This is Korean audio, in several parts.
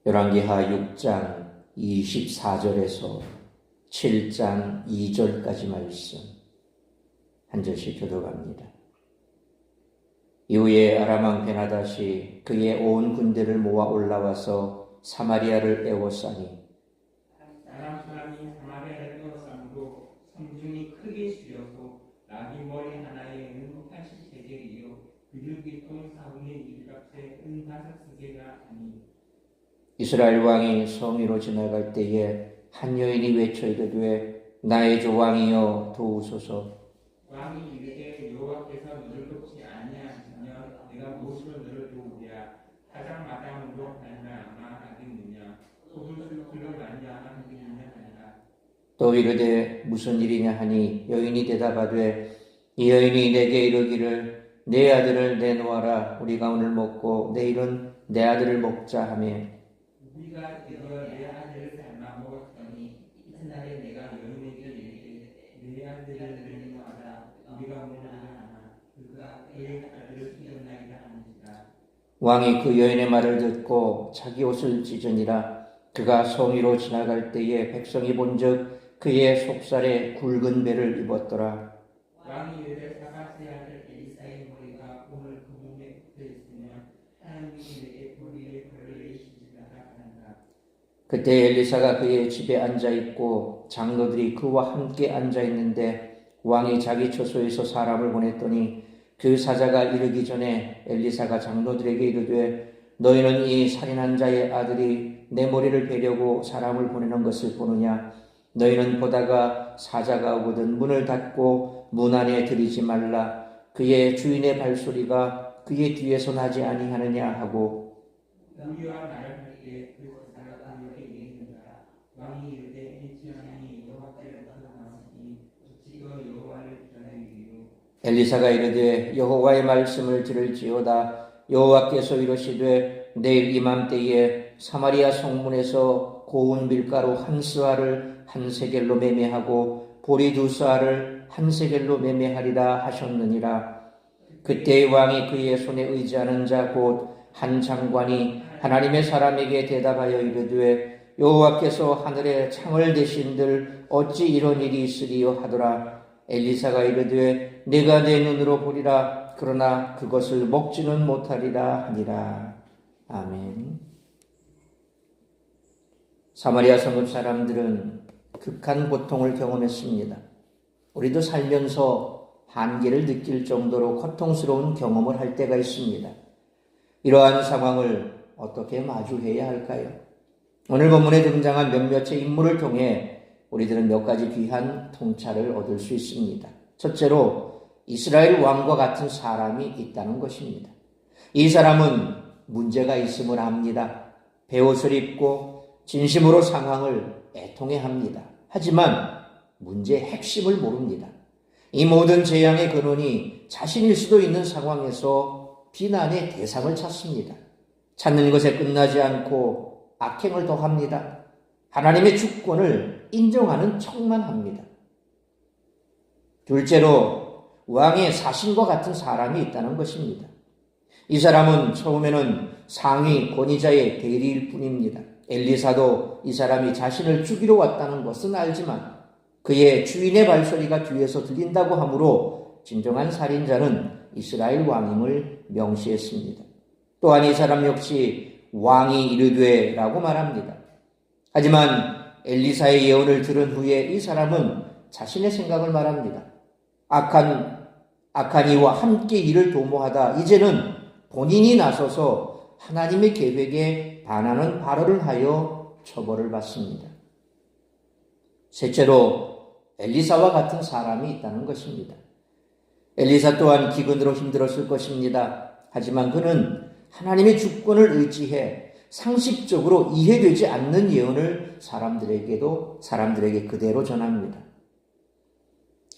열왕기하 6장 24절에서 7장 2절까지 말씀 한 절씩 교독합니다. 이후에 아람 왕 베나닷이 그의 온 군대를 모아 올라와서 사마리아를 에워싸니 아람 사람이 사마리아를 에워싸므로 성중이 크게 휘어서 나비 머리 하나에는 80세겔이요 비둘기통 4분의 1값에 은 5세겔가 아니. 이스라엘 왕이 성위로 지나갈 때에 한 여인이 외쳐 이르되 나의 주 왕이여 도우소서. 왕이 이르되 여호와께서 너를 돕지 아니하시면 내가 무엇으로 너를 도우랴. 타작마당으로 말미암아 하겠느냐 소술술로 말미암아 하겠느냐 하니라. 또 이르되 무슨 일이냐 하니 여인이 대답하되 이 여인이 내게 이르기를 내 아들을 내놓아라. 우리가 오늘 먹고 내일은 내 아들을 먹자 하며 우리가 드디어 내 아들을 닮아 먹었더니 이튿날에 내가 여인에게 이르되 내 아들을 내놓아라. 우리가 먹으라 하나 그가 그의 아들을 죽였나이다 하는지라. 왕이 그 여인의 말을 듣고 자기 옷을 찢으니라. 그가 성위로 지나갈 때에 백성이 본즉 그의 속살에 굵은 배를 입었더라. 왕이 이르되 사바스의 아들 엘리사의 머리가 오늘 그 몸에 붙어 있으며 하나님이 내게 우리의 벌을 내리시리라 하는가. 그때 엘리사가 그의 집에 앉아있고 장로들이 그와 함께 앉아있는데 왕이 자기 처소에서 사람을 보냈더니 그 사자가 이르기 전에 엘리사가 장로들에게 이르되 너희는 이 살인한 자의 아들이 내 머리를 베려고 사람을 보내는 것을 보느냐. 너희는 보다가 사자가 오거든 문을 닫고 문 안에 들이지 말라. 그의 주인의 발소리가 그의 뒤에서 나지 아니하느냐 하고 우리와 나를 할 때 그 사자가 그에게 이르니라. 왕이 이르되 일지하니 여호와께로부터 나왔으니 어찌 여호와를 전하리요. 엘리사가 이르되 여호와의 말씀을 들을지어다. 여호와께서 이르시되 내일 이맘때에 사마리아 성문에서 고운 밀가루 한 스아를 한 세겔로 매매하고 보리 2스아를 한 세겔로 매매하리라 하셨느니라. 그때 왕이 그의 손에 의지하는 자 곧 한 장관이 하나님의 사람에게 대답하여 이르되 여호와께서 하늘에 창을 대신들 어찌 이런 일이 있으리요 하더라. 엘리사가 이르되 내가 내 눈으로 보리라. 그러나 그것을 먹지는 못하리라 하니라. 아멘. 사마리아 성읍 사람들은 극한 고통을 경험했습니다. 우리도 살면서 한계를 느낄 정도로 고통스러운 경험을 할 때가 있습니다. 이러한 상황을 어떻게 마주해야 할까요? 오늘 본문에 등장한 몇몇의 인물을 통해 우리들은 몇 가지 귀한 통찰을 얻을 수 있습니다. 첫째로 이스라엘 왕과 같은 사람이 있다는 것입니다. 이 사람은 문제가 있음을 압니다. 베옷을 입고 진심으로 상황을 애통해합니다. 하지만 문제의 핵심을 모릅니다. 이 모든 재앙의 근원이 자신일 수도 있는 상황에서 비난의 대상을 찾습니다. 찾는 것에 끝나지 않고 악행을 더합니다. 하나님의 주권을 인정하는 척만 합니다. 둘째로 왕의 사신과 같은 사람이 있다는 것입니다. 이 사람은 처음에는 상위 권위자의 대리일 뿐입니다. 엘리사도 이 사람이 자신을 죽이러 왔다는 것은 알지만 그의 주인의 발소리가 뒤에서 들린다고 하므로 진정한 살인자는 이스라엘 왕임을 명시했습니다. 또한 이 사람 역시 왕이 이르되 라고 말합니다. 하지만 엘리사의 예언을 들은 후에 이 사람은 자신의 생각을 말합니다. 악한 이와 함께 이를 도모하다 이제는 본인이 나서서 하나님의 계획에 반하는 발언을 하여 처벌을 받습니다. 셋째로 엘리사와 같은 사람이 있다는 것입니다. 엘리사 또한 기근으로 힘들었을 것입니다. 하지만 그는 하나님의 주권을 의지해 상식적으로 이해되지 않는 예언을 사람들에게 그대로 전합니다.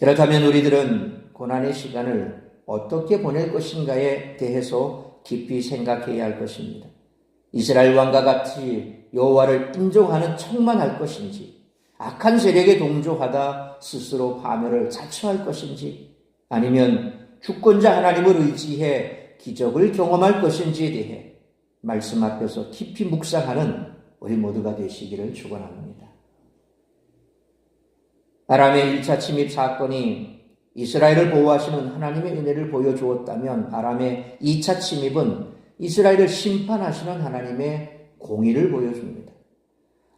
그렇다면 우리들은 고난의 시간을 어떻게 보낼 것인가에 대해서 깊이 생각해야 할 것입니다. 이스라엘 왕과 같이 여호와를 인정하는 척만 할 것인지, 악한 세력에 동조하다 스스로 파멸을 자처할 것인지, 아니면 주권자 하나님을 의지해 기적을 경험할 것인지에 대해 말씀 앞에서 깊이 묵상하는 우리 모두가 되시기를 축원합니다. 아람의 1차 침입 사건이 이스라엘을 보호하시는 하나님의 은혜를 보여주었다면 아람의 2차 침입은 이스라엘을 심판하시는 하나님의 공의를 보여줍니다.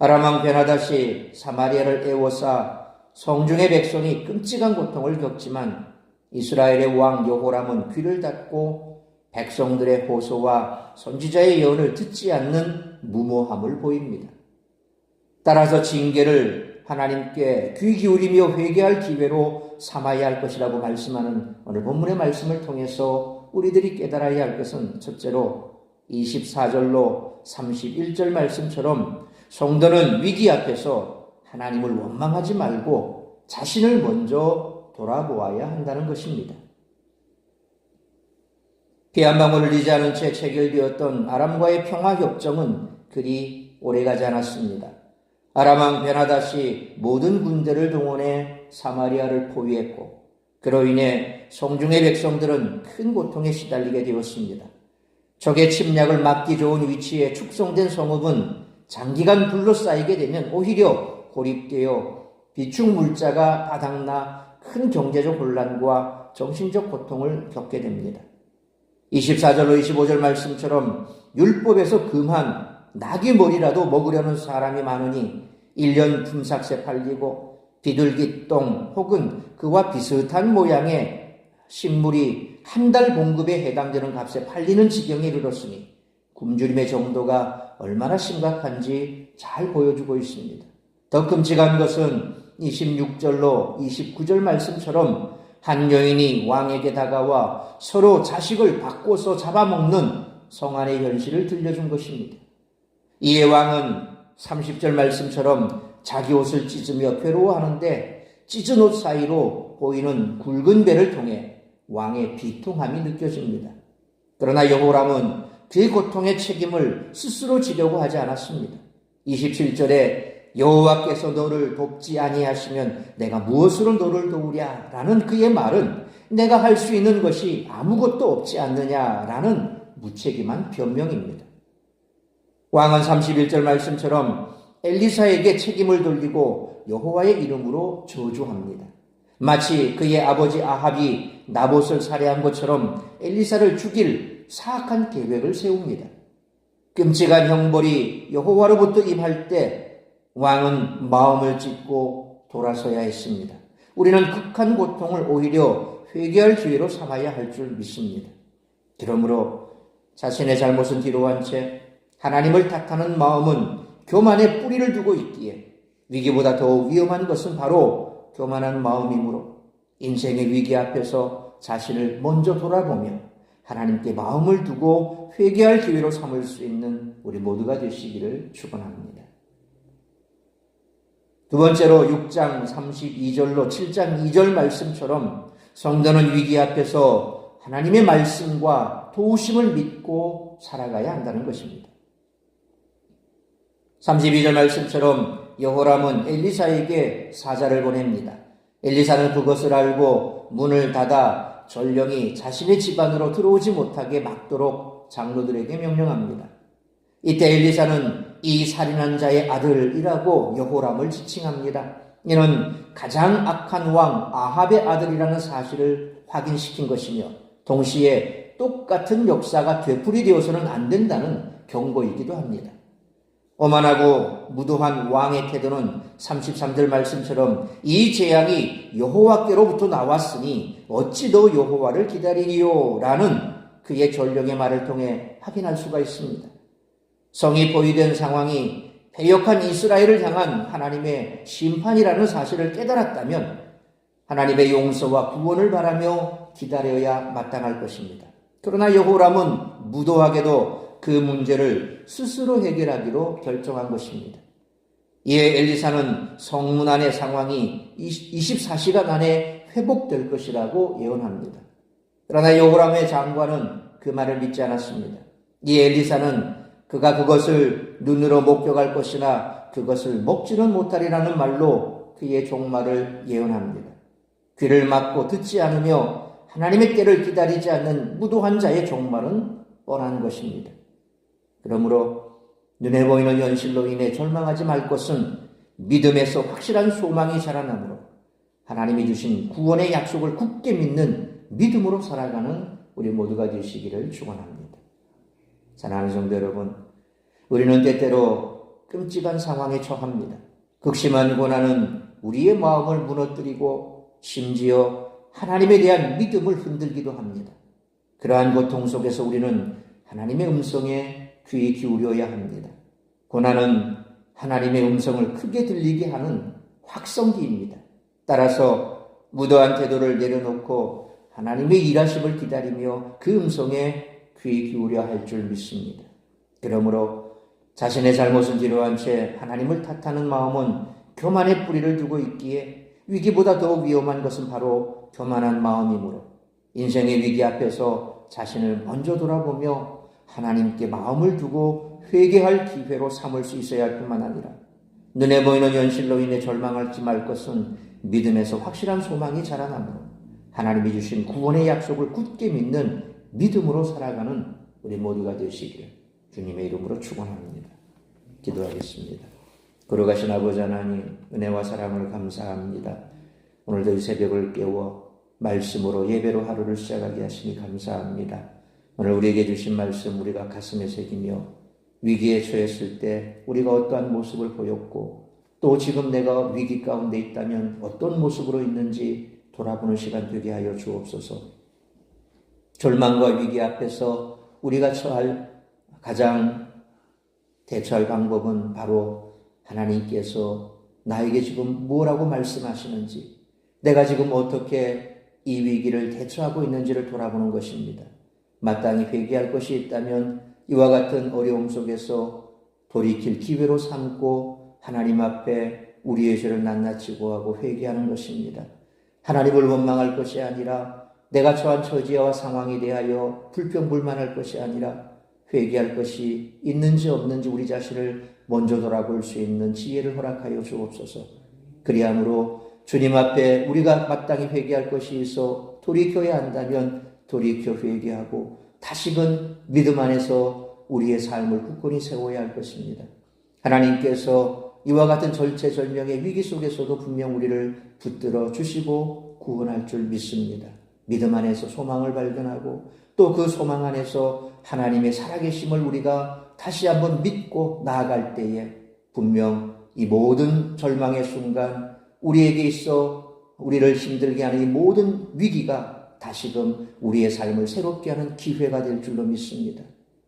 아람 왕 베나닷이 사마리아를 에워싸 성중의 백성이 끔찍한 고통을 겪지만 이스라엘의 왕 여호람은 귀를 닫고 백성들의 호소와 선지자의 예언을 듣지 않는 무모함을 보입니다. 따라서 징계를 하나님께 귀 기울이며 회개할 기회로 삼아야 할 것이라고 말씀하는 오늘 본문의 말씀을 통해서 우리들이 깨달아야 할 것은 첫째로 24절로 31절 말씀처럼 성도는 위기 앞에서 하나님을 원망하지 말고 자신을 먼저 돌아보아야 한다는 것입니다. 피 한 방울 흘리지 않은 채 체결되었던 아람과의 평화협정은 그리 오래가지 않았습니다. 아람 왕 베나닷이 모든 군대를 동원해 사마리아를 포위했고 그로 인해 성중의 백성들은 큰 고통에 시달리게 되었습니다. 적의 침략을 막기 좋은 위치에 축성된 성읍은 장기간 둘러싸이게 되면 오히려 고립되어 비축 물자가 바닥나 큰 경제적 혼란과 정신적 고통을 겪게 됩니다. 24절로 25절 말씀처럼 율법에서 금한 나귀 머리라도 먹으려는 사람이 많으니 1년 품삯에 팔리고 비둘기똥 혹은 그와 비슷한 모양의 식물이 한 달 공급에 해당되는 값에 팔리는 지경에 이르렀으니 굶주림의 정도가 얼마나 심각한지 잘 보여주고 있습니다. 더 끔찍한 것은 26절로 29절 말씀처럼 한 여인이 왕에게 다가와 서로 자식을 바꿔서 잡아먹는 성안의 현실을 들려준 것입니다. 이에 왕은 30절 말씀처럼 자기 옷을 찢으며 괴로워하는데 찢은 옷 사이로 보이는 굵은 배를 통해 왕의 비통함이 느껴집니다. 그러나 여호람은 그의 고통의 책임을 스스로 지려고 하지 않았습니다. 27절에 여호와께서 너를 돕지 아니하시면 내가 무엇으로 너를 도우랴 라는 그의 말은 내가 할 수 있는 것이 아무것도 없지 않느냐라는 무책임한 변명입니다. 왕은 31절 말씀처럼 엘리사에게 책임을 돌리고 여호와의 이름으로 저주합니다. 마치 그의 아버지 아합이 나봇을 살해한 것처럼 엘리사를 죽일 사악한 계획을 세웁니다. 끔찍한 형벌이 여호와로부터 임할 때 왕은 마음을 찢고 돌아서야 했습니다. 우리는 극한 고통을 오히려 회개할 기회로 삼아야 할 줄 믿습니다. 그러므로 자신의 잘못은 뒤로한 채 하나님을 탓하는 마음은 교만에 뿌리를 두고 있기에 위기보다 더 위험한 것은 바로 교만한 마음이므로 인생의 위기 앞에서 자신을 먼저 돌아보며 하나님께 마음을 두고 회개할 기회로 삼을 수 있는 우리 모두가 되시기를 축원합니다. 두 번째로 6장 32절로 7장 2절 말씀처럼 성도는 위기 앞에서 하나님의 말씀과 도우심을 믿고 살아가야 한다는 것입니다. 32절 말씀처럼 여호람은 엘리사에게 사자를 보냅니다. 엘리사는 그것을 알고 문을 닫아 전령이 자신의 집 안으로 들어오지 못하게 막도록 장로들에게 명령합니다. 이때 엘리사는 이 살인한 자의 아들이라고 여호람을 지칭합니다. 이는 가장 악한 왕 아합의 아들이라는 사실을 확인시킨 것이며 동시에 똑같은 역사가 되풀이되어서는 안 된다는 경고이기도 합니다. 오만하고 무도한 왕의 태도는 33절 말씀처럼 이 재앙이 여호와께로부터 나왔으니 어찌 너 여호와를 기다리리요 라는 그의 전령의 말을 통해 확인할 수가 있습니다. 성이 포위된 상황이 패역한 이스라엘을 향한 하나님의 심판이라는 사실을 깨달았다면 하나님의 용서와 구원을 바라며 기다려야 마땅할 것입니다. 그러나 여호람은 무도하게도 그 문제를 스스로 해결하기로 결정한 것입니다. 이에 엘리사는 성문 안의 상황이 24시간 안에 회복될 것이라고 예언합니다. 그러나 여호람의 장관은 그 말을 믿지 않았습니다. 이에 엘리사는 그가 그것을 눈으로 목격할 것이나 그것을 먹지는 못하리라는 말로 그의 종말을 예언합니다. 귀를 막고 듣지 않으며 하나님의 때를 기다리지 않는 무도한 자의 종말은 뻔한 것입니다. 그러므로 눈에 보이는 현실로 인해 절망하지 말 것은 믿음에서 확실한 소망이 자라나므로 하나님이 주신 구원의 약속을 굳게 믿는 믿음으로 살아가는 우리 모두가 되시기를 축원합니다. 사랑하는 성도 여러분, 우리는 때때로 끔찍한 상황에 처합니다. 극심한 고난은 우리의 마음을 무너뜨리고 심지어 하나님에 대한 믿음을 흔들기도 합니다. 그러한 고통 속에서 우리는 하나님의 음성에 귀 기울여야 합니다. 고난은 하나님의 음성을 크게 들리게 하는 확성기입니다. 따라서 무도한 태도를 내려놓고 하나님의 일하심을 기다리며 그 음성에 귀 기울여야 할 줄 믿습니다. 그러므로 자신의 잘못을 뒤로한 채 하나님을 탓하는 마음은 교만의 뿌리를 두고 있기에 위기보다 더 위험한 것은 바로 교만한 마음이므로 인생의 위기 앞에서 자신을 먼저 돌아보며 하나님께 마음을 두고 회개할 기회로 삼을 수 있어야 할 뿐만 아니라 눈에 보이는 현실로 인해 절망하지 말 것은 믿음에서 확실한 소망이 자라나므로 하나님이 주신 구원의 약속을 굳게 믿는 믿음으로 살아가는 우리 모두가 되시기를 주님의 이름으로 축원합니다. 기도하겠습니다. 걸어가신 아버지 하나님, 은혜와 사랑을 감사합니다. 오늘도 이 새벽을 깨워 말씀으로 예배로 하루를 시작하게 하시니 감사합니다. 오늘 우리에게 주신 말씀 우리가 가슴에 새기며 위기에 처했을 때 우리가 어떠한 모습을 보였고 또 지금 내가 위기 가운데 있다면 어떤 모습으로 있는지 돌아보는 시간 되게 하여 주옵소서. 절망과 위기 앞에서 우리가 가장 대처할 방법은 바로 하나님께서 나에게 지금 뭐라고 말씀하시는지, 내가 지금 어떻게 이 위기를 대처하고 있는지를 돌아보는 것입니다. 마땅히 회개할 것이 있다면 이와 같은 어려움 속에서 돌이킬 기회로 삼고 하나님 앞에 우리의 죄를 낱낱이 고하고 회개하는 것입니다. 하나님을 원망할 것이 아니라 내가 처한 처지와 상황에 대하여 불평불만할 것이 아니라 회개할 것이 있는지 없는지 우리 자신을 먼저 돌아볼 수 있는 지혜를 허락하여 주옵소서. 그리함으로 주님 앞에 우리가 마땅히 회개할 것이 있어 돌이켜야 한다면 돌이켜 회개하고 다시금 믿음 안에서 우리의 삶을 굳건히 세워야 할 것입니다. 하나님께서 이와 같은 절체절명의 위기 속에서도 분명 우리를 붙들어 주시고 구원할 줄 믿습니다. 믿음 안에서 소망을 발견하고 또 그 소망 안에서 하나님의 살아계심을 우리가 다시 한번 믿고 나아갈 때에 분명 이 모든 절망의 순간 우리에게 있어 우리를 힘들게 하는 이 모든 위기가 다시금 우리의 삶을 새롭게 하는 기회가 될 줄로 믿습니다.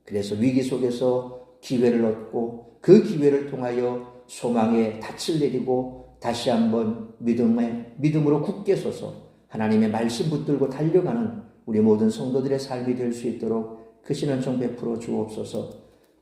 그래서 위기 속에서 기회를 얻고 그 기회를 통하여 소망의 닻을 내리고 다시 한번 믿음으로 굳게 서서 하나님의 말씀 붙들고 달려가는 우리 모든 성도들의 삶이 될 수 있도록 크신 은총 베풀어 주옵소서.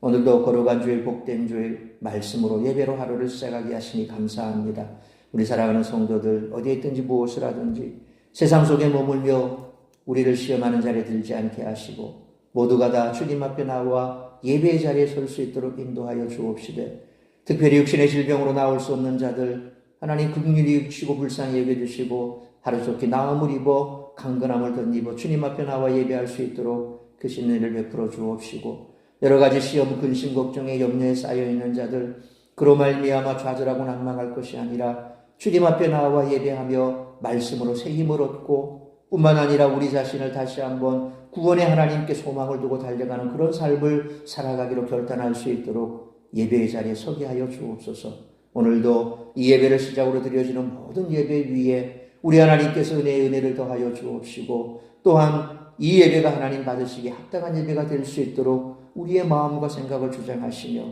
오늘도 거룩한 주일, 복된 주일 말씀으로 예배로 하루를 시작하게 하시니 감사합니다. 우리 사랑하는 성도들 어디에 있든지 무엇을 하든지 세상 속에 머물며 우리를 시험하는 자리에 들지 않게 하시고 모두가 다 주님 앞에 나와 예배의 자리에 설 수 있도록 인도하여 주옵시되 특별히 육신의 질병으로 나올 수 없는 자들 하나님 긍휼히 여기시고 불쌍히 여겨주시고 하루속히 나음을 입어 강건함을 덧입어 주님 앞에 나와 예배할 수 있도록 그 신뢰를 베풀어 주옵시고 여러 가지 시험, 근심, 걱정에 염려에 쌓여있는 자들 그로 말미암아 좌절하고 낭망할 것이 아니라 주님 앞에 나와 예배하며 말씀으로 새 힘을 얻고 뿐만 아니라 우리 자신을 다시 한번 구원의 하나님께 소망을 두고 달려가는 그런 삶을 살아가기로 결단할 수 있도록 예배의 자리에 서게 하여 주옵소서. 오늘도 이 예배를 시작으로 드려지는 모든 예배 위에 우리 하나님께서 은혜를 더하여 주옵시고 또한 이 예배가 하나님 받으시기에 합당한 예배가 될 수 있도록 우리의 마음과 생각을 주장하시며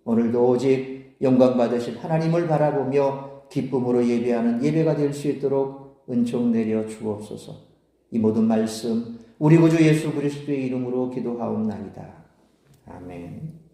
오늘도 오직 영광 받으신 하나님을 바라보며 기쁨으로 예배하는 예배가 될 수 있도록 은총 내려 주옵소서. 이 모든 말씀 우리 구주 예수 그리스도의 이름으로 기도하옵나이다. 아멘.